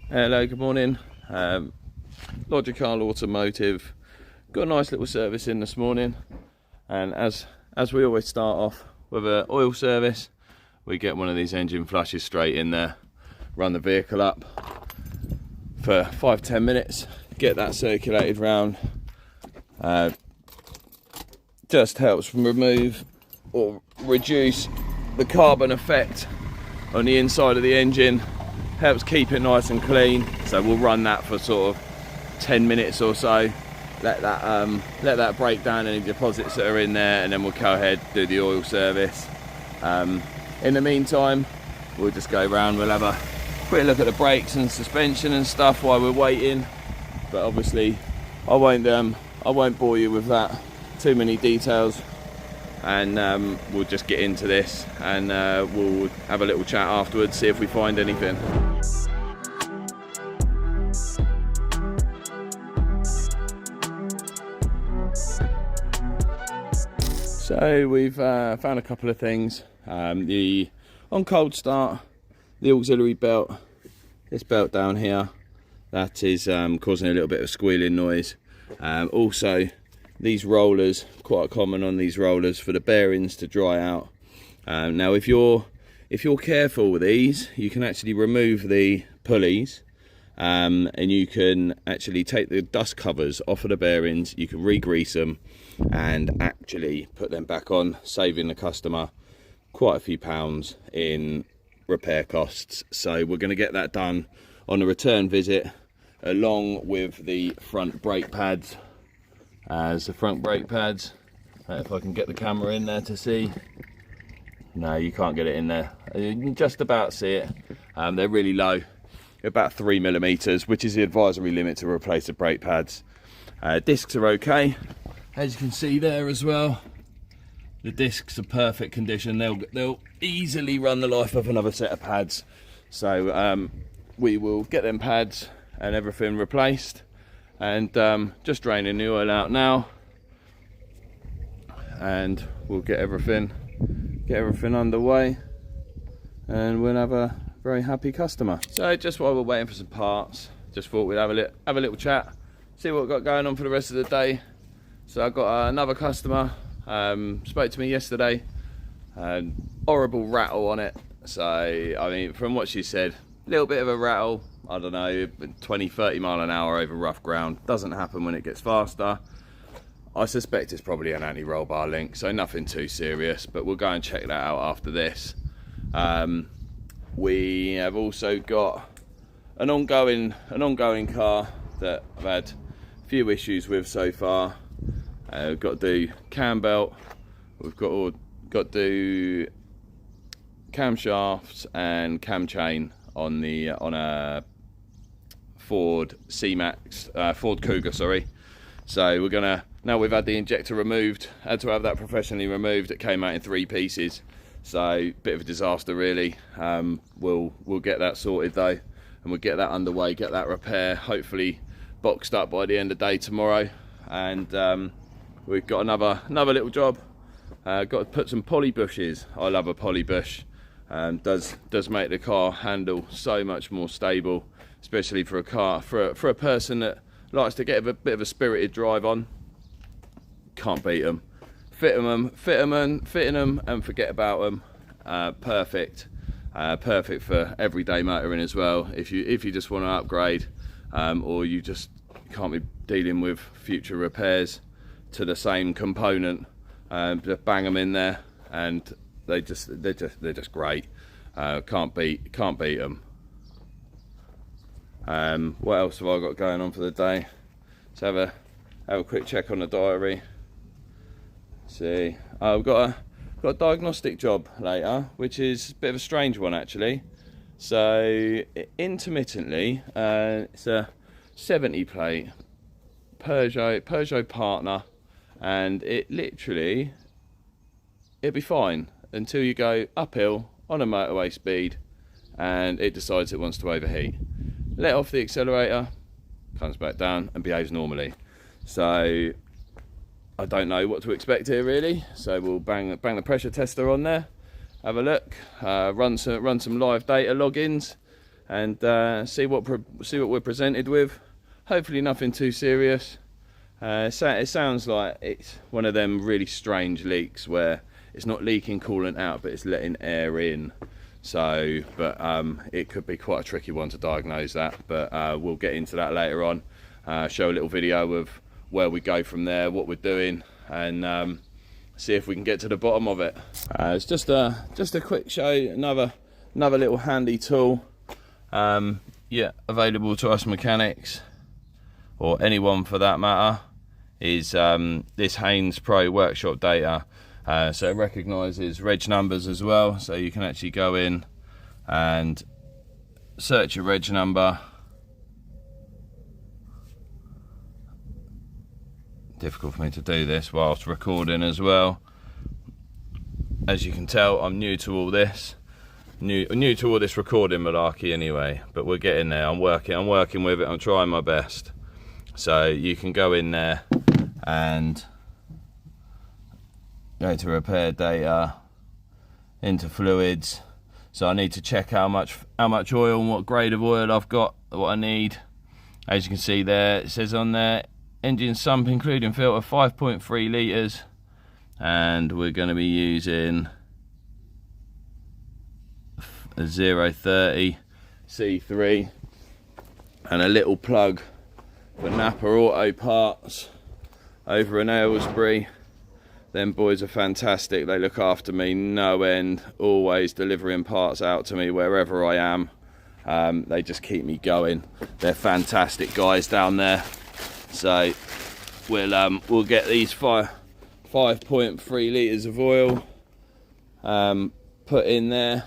Hello, good morning. Logical Automotive. Got a nice little service in this morning, and as we always start off with an oil service, we get one of these engine flushes straight in there, run the vehicle up for 5-10 minutes, get that circulated round. Just helps remove or reduce the carbon effect on the inside of the engine. Helps keep it nice and clean. So we'll run that for sort of 10 minutes or so. Let that break down any deposits that are in there, and then we'll go ahead do the oil service. In the meantime, we'll just go around. We'll have a quick look at the brakes and suspension and stuff while we're waiting. But obviously, I won't bore you with that. Too many details. And we'll just get into this, and we'll have a little chat afterwards, see if we find anything. So we've found a couple of things. On cold start, the auxiliary belt, this belt down here, that is causing a little bit of squealing noise. Also, these rollers, quite common on these rollers for the bearings to dry out. Now if you're careful with these, you can actually remove the pulleys, and you can actually take the dust covers off of the bearings. You can re-grease them and actually put them back on, saving the customer quite a few pounds in repair costs. So we're going to get that done on a return visit, along with the front brake pads. As the front brake pads, if I can get the camera in there to see. No, you can't get it in there. You can just about see it. They're really low, about 3mm, which is the advisory limit to replace the brake pads. Discs are okay, as you can see there as well. The discs are perfect condition. They'll easily run the life of another set of pads. So we will get them pads and everything replaced. And just draining the oil out now, and we'll get everything underway, and we'll have a very happy customer. So just while we're waiting for some parts, just thought we'd have a little chat, see what we've got going on for the rest of the day. So I've got another customer, spoke to me yesterday, horrible rattle on it. So I mean, from what she said, a little bit of a rattle, I don't know, 20-30 mile an hour over rough ground. Doesn't happen when it gets faster. I suspect it's probably an anti-roll bar link, so nothing too serious, but we'll go and check that out after this. We have also got an ongoing car that I've had a few issues with so far. We've got to do cam belt, we've got to do camshafts and cam chain on a Ford C-Max, Ford Cougar, sorry. So we're gonna, now we've had the injector removed, had to have that professionally removed. It came out in 3 pieces, so bit of a disaster really. We'll get that sorted though, and we'll get that underway, get that repair, hopefully boxed up by the end of the day tomorrow. And we've got another little job. Got to put some poly bushes. I love a poly bush. Does make the car handle so much more stable, especially for a car, for a person that likes to get a bit of a spirited drive on. Can't beat them. Fitting them and forget about them. Perfect for everyday motoring as well. If you just want to upgrade, or you just can't be dealing with future repairs to the same component, just bang them in there, and they're just great. Can't beat them. What else have I got going on for the day? Let's have a quick check on the diary. See, I've got a diagnostic job later, which is a bit of a strange one actually. So intermittently, it's a 70 plate Peugeot partner, and it'd be fine until you go uphill on a motorway speed and it decides it wants to overheat. Let off the accelerator, comes back down and behaves normally. So I don't know what to expect here really. So we'll bang the pressure tester on there, have a look, run some live data logins, and see what we're presented with. Hopefully nothing too serious. It sounds like it's one of them really strange leaks where it's not leaking coolant out, but it's letting air in. So, but it could be quite a tricky one to diagnose that, but we'll get into that later on. Show a little video of where we go from there, what we're doing, and see if we can get to the bottom of it. It's just a quick show, another little handy tool, yeah, available to us mechanics, or anyone for that matter, is this Haynes Pro workshop data. So it recognises reg numbers as well, so you can actually go in and search your reg number. Difficult for me to do this whilst recording as well. As you can tell, I'm new to all this, new to all this recording malarkey anyway, but we're getting there. I'm working with it. I'm trying my best. So you can go in there and go to repair data, into fluids. So I need to check how much oil and what grade of oil I've got, what I need. As you can see there, it says on there, engine sump including filter 5.3 litres, and we're going to be using a 030 C3 and a little plug for Napa Auto Parts over in Aylesbury. Them boys are fantastic. They look after me no end, always delivering parts out to me wherever I am. They just keep me going. They're fantastic guys down there. So we'll get these 5.3 litres of oil put in there,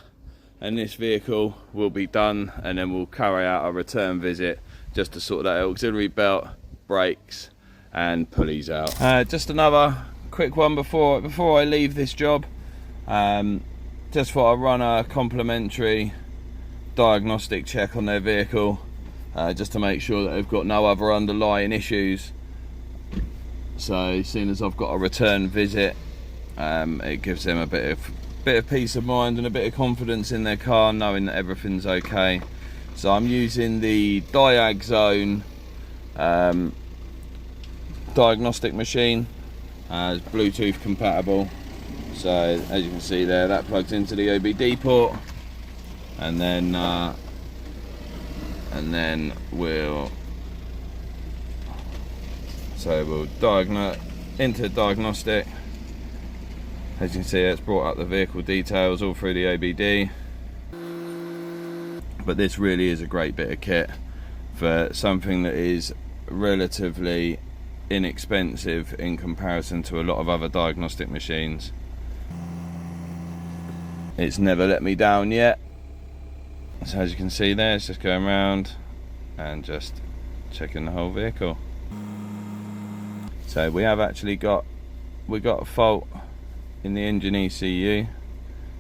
and this vehicle will be done, and then we'll carry out a return visit just to sort that auxiliary belt, brakes and pulleys out. Just another quick one before I leave this job. Just thought I'd run a complimentary diagnostic check on their vehicle, just to make sure that they've got no other underlying issues. So seeing as I've got a return visit, it gives them a bit of peace of mind and a bit of confidence in their car, knowing that everything's okay. So I'm using the Diagnostic diagnostic machine. It's Bluetooth compatible. So as you can see there, that plugs into the OBD port, and then we'll diagnose into diagnostic. As you can see, it's brought up the vehicle details all through the OBD. But this really is a great bit of kit for something that is relatively inexpensive in comparison to a lot of other diagnostic machines. It's never let me down yet. So as you can see there, it's just going around and just checking the whole vehicle. So we have actually got a fault in the engine ECU,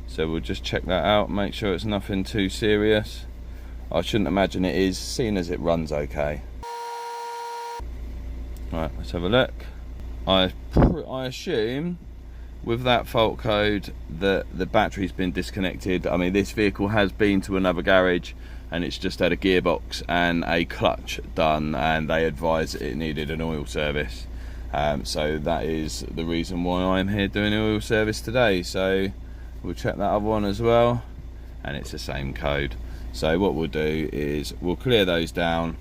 so we'll just check that out, make sure it's nothing too serious. I shouldn't imagine it is, seeing as it runs okay. Right, let's have a look. I assume with that fault code that the battery's been disconnected. I mean, this vehicle has been to another garage and it's just had a gearbox and a clutch done, and they advised it needed an oil service. So that is the reason why I'm here doing an oil service today. So we'll check that other one as well, and it's the same code. So what we'll do is we'll clear those down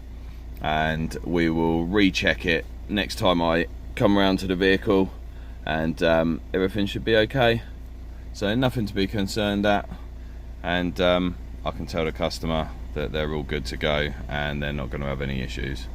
and we will recheck it next time I come around to the vehicle, and everything should be okay. So nothing to be concerned at, and I can tell the customer that they're all good to go and they're not going to have any issues.